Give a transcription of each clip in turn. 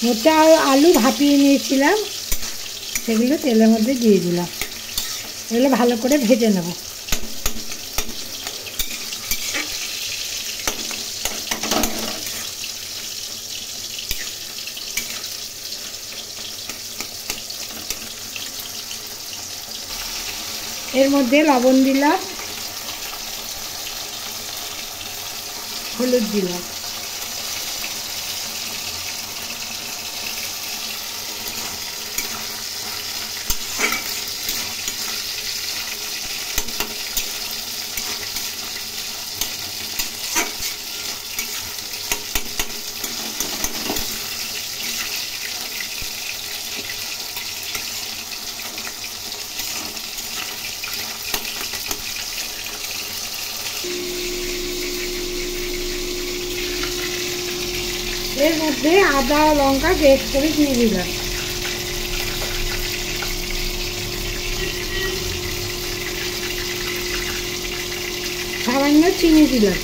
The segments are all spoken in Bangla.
মোচা আর আলু ভাপিয়ে নিয়েছিলাম, সেগুলো তেলের মধ্যে দিয়ে দিলাম। এগুলো ভালো করে ভেজে নেব। এর মধ্যে লবণ দিলাম, হলুদ দিলাম, এর মধ্যে আদা লঙ্কা গ্রেট করে দিয়ে দিলাম। সামান্য চিনি দিলাম।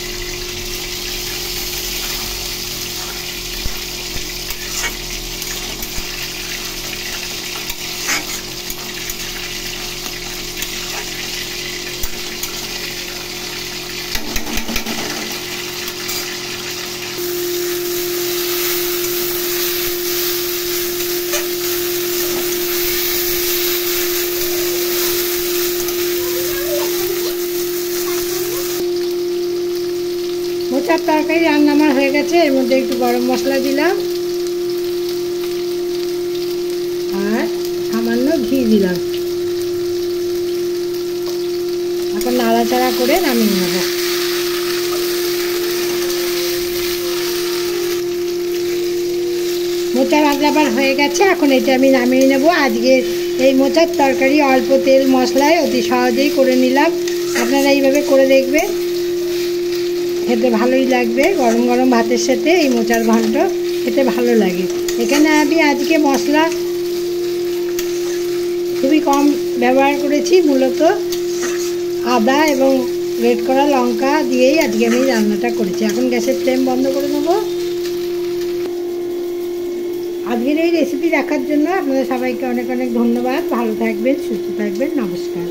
মোচার তরকারি রান্না আমার হয়ে গেছে। এর মধ্যে একটু গরম মশলা দিলাম আর সামান্য ঘি দিলাম। এখন নাড়াচাড়া করে নামিয়ে নেব। মোচা রান্নাবার হয়ে গেছে, এখন এটা আমি নামিয়ে নেব। আজকে এই মোচার তরকারি অল্প তেল মশলায় অতি সহজেই করে নিলাম। আপনারা এইভাবে করে দেখবেন, খেতে ভালোই লাগবে। গরম গরম ভাতের সাথে এই মোচার ঘন্ট খেতে ভালো লাগে। এখানে আমি আজকে মশলা খুবই কম ব্যবহার করেছি, মূলত আদা এবং রেড করা লঙ্কা দিয়েই আজকে আমি রান্নাটা করেছি। এখন গ্যাসের ফ্লেম বন্ধ করে নেব। আজকের এই রেসিপি দেখার জন্য আপনাদের সবাইকে অনেক অনেক ধন্যবাদ। ভালো থাকবেন, সুস্থ থাকবেন, নমস্কার।